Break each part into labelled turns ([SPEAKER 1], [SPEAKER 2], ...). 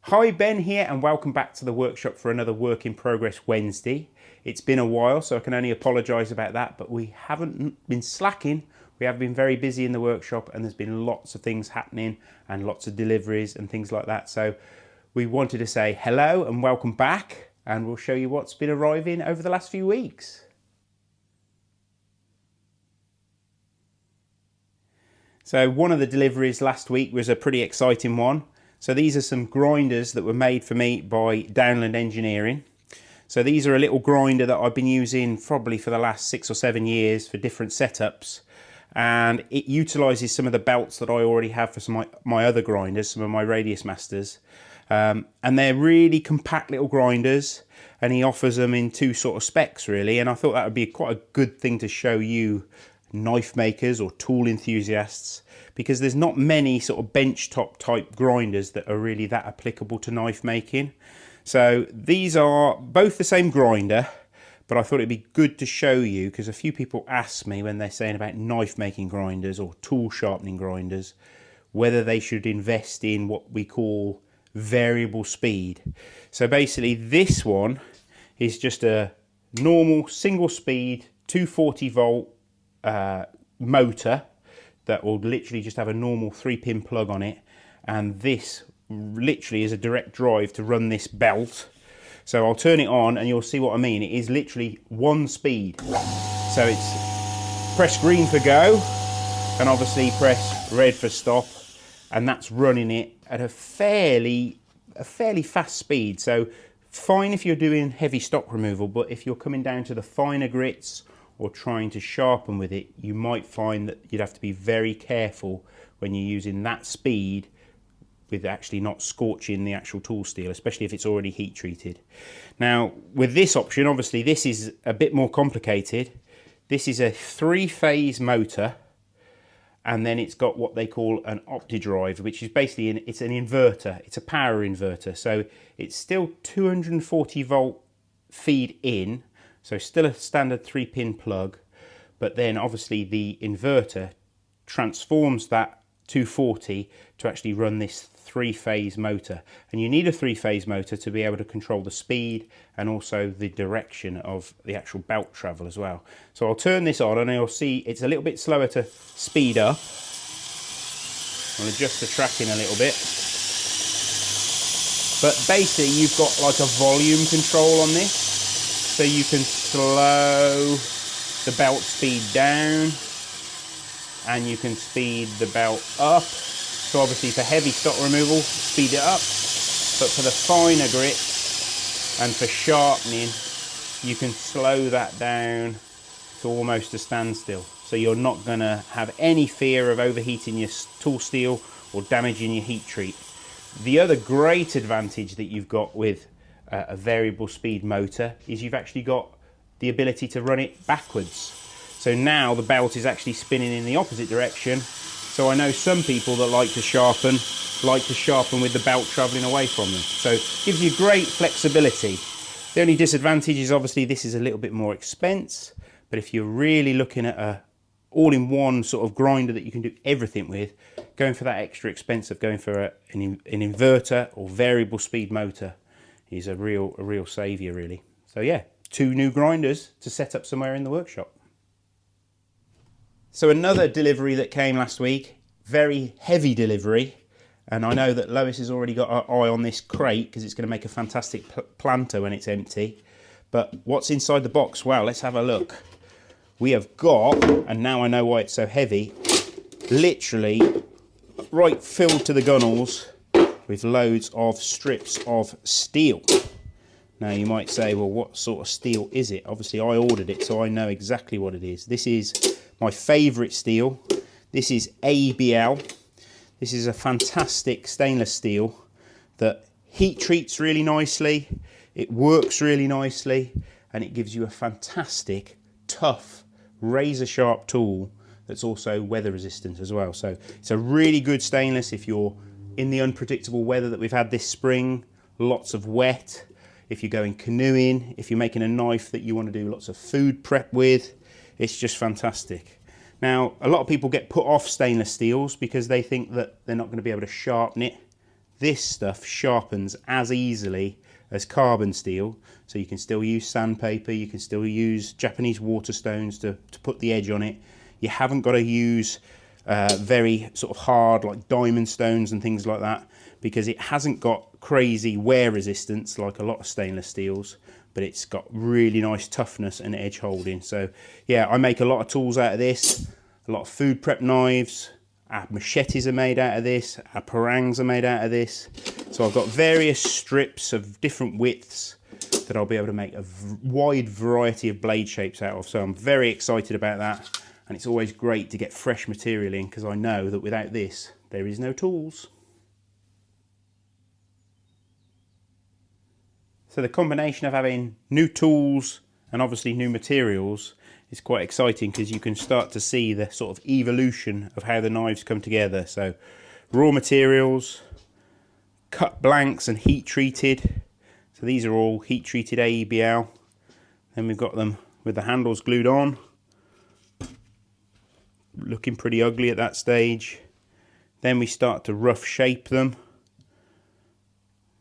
[SPEAKER 1] Hi, Ben here, and welcome back to the workshop for another Work in Progress Wednesday. It's been a while, so I can only apologise about that, but we haven't been slacking. We have been very busy in the workshop, and there's been lots of things happening and lots of deliveries and things like that. So we wanted to say hello and welcome back, and we'll show you what's been arriving over the last few weeks. So one of the deliveries last week was a pretty exciting one. So these are some grinders that were made for me by Downland Engineering. So these are a little grinder that I've been using probably for the last 6 or 7 years for different setups. And it utilises some of the belts that I already have for some of my other grinders, some of my Radius Masters. And they're really compact little grinders, and he offers them in two sort of specs really. And I thought that would be quite a good thing to show you knife makers or tool enthusiasts, because there's not many sort of benchtop type grinders that are really that applicable to knife making. So these are both the same grinder, but I thought it'd be good to show you, because a few people ask me when they're saying about knife making grinders or tool sharpening grinders, whether they should invest in what we call variable speed. So basically this one is just a normal single speed 240 volt motor that will literally just have a normal 3-pin plug on it, and this literally is a direct drive to run this belt. So I'll turn it on and you'll see what I mean. It is literally one speed. So it's press green for go and obviously press red for stop, and that's running it at a fairly fast speed. So fine if you're doing heavy stock removal, but if you're coming down to the finer grits or trying to sharpen with it, you might find that you'd have to be very careful when you're using that speed with actually not scorching the actual tool steel, especially if it's already heat treated. Now with this option, obviously this is a bit more complicated. This is a 3-phase motor, and then it's got what they call an OptiDrive, which is basically it's an inverter. It's a power inverter, so it's still 240 volt feed in, so still a standard 3-pin plug, but then obviously the inverter transforms that 240 to actually run this 3-phase motor. And you need a 3-phase motor to be able to control the speed and also the direction of the actual belt travel as well. So I'll turn this on and you'll see it's a little bit slower to speed up. I'll adjust the tracking a little bit. But basically you've got like a volume control on this. So you can slow the belt speed down and you can speed the belt up. So obviously for heavy stock removal, speed it up, but for the finer grits and for sharpening, you can slow that down to almost a standstill. So you're not going to have any fear of overheating your tool steel or damaging your heat treat. The other great advantage that you've got with a variable speed motor is you've actually got the ability to run it backwards. So now the belt is actually spinning in the opposite direction. So I know some people that like to sharpen with the belt traveling away from them. So it gives you great flexibility. The only disadvantage is obviously this is a little bit more expense, but if you're really looking at a all-in-one sort of grinder that you can do everything with, going for that extra expense of going for an inverter or variable speed motor is a real saviour really. So yeah, 2 new grinders to set up somewhere in the workshop. So another delivery that came last week, very heavy delivery, and I know that Lois has already got her eye on this crate because it's going to make a fantastic planter when it's empty. But what's inside the box? Well, let's have a look. We have got, and now I know why it's so heavy, literally right filled to the gunnels with loads of strips of steel. Now you might say, well, what sort of steel is it? Obviously I ordered it, so I know exactly what it is. This is my favourite steel. This is ABL. This is a fantastic stainless steel that heat treats really nicely, it works really nicely, and it gives you a fantastic, tough, razor sharp tool that's also weather resistant as well. So it's a really good stainless if you're in the unpredictable weather that we've had this spring, lots of wet, if you're going canoeing, if you're making a knife that you want to do lots of food prep with, it's just fantastic. Now, a lot of people get put off stainless steels because they think that they're not going to be able to sharpen it this stuff sharpens as easily as carbon steel, so you can still use sandpaper, you can still use Japanese waterstones to put the edge on it. You haven't got to use very sort of hard like diamond stones and things like that, because it hasn't got crazy wear resistance like a lot of stainless steels, but it's got really nice toughness and edge holding. So yeah, I make a lot of tools out of this, a lot of food prep knives. Our machetes are made out of this, our parangs are made out of this. So I've got various strips of different widths that I'll be able to make a wide variety of blade shapes out of. So I'm very excited about that. And it's always great to get fresh material in, because I know that without this, there is no tools. So the combination of having new tools and obviously new materials is quite exciting, because you can start to see the sort of evolution of how the knives come together. So raw materials, cut blanks and heat treated. So these are all heat treated AEBL. Then we've got them with the handles glued on, looking pretty ugly at that stage. Then we start to rough shape them,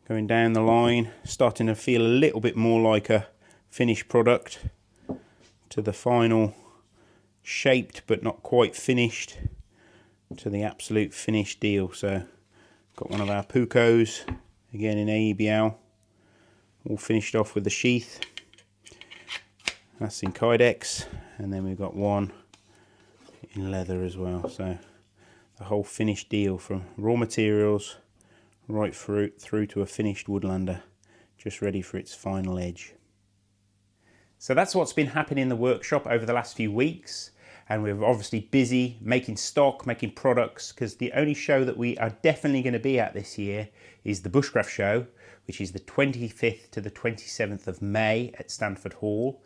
[SPEAKER 1] going down the line, starting to feel a little bit more like a finished product, to the final shaped but not quite finished, to the absolute finished deal. So got one of our Pucos, again in AEBL, all finished off with the sheath. That's in Kydex, and then we've got one in leather as well. So the whole finished deal, from raw materials right through to a finished Woodlander, just ready for its final edge. So that's what's been happening in the workshop over the last few weeks, and we're obviously busy making stock, making products, because the only show that we are definitely going to be at this year is the Bushcraft Show, which is the 25th to the 27th of May at Stanford Hall.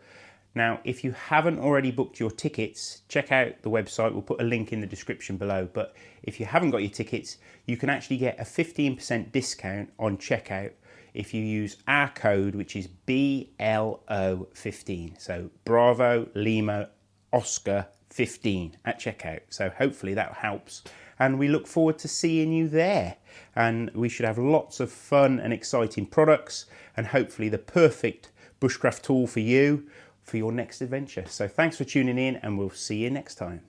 [SPEAKER 1] Now, if you haven't already booked your tickets, check out the website. We'll put a link in the description below. But if you haven't got your tickets, you can actually get a 15% discount on checkout if you use our code, which is BLO15. So Bravo Lima Oscar 15 at checkout. So hopefully that helps. And we look forward to seeing you there. And we should have lots of fun and exciting products, and hopefully the perfect bushcraft tool for you for your next adventure. So thanks for tuning in, and we'll see you next time.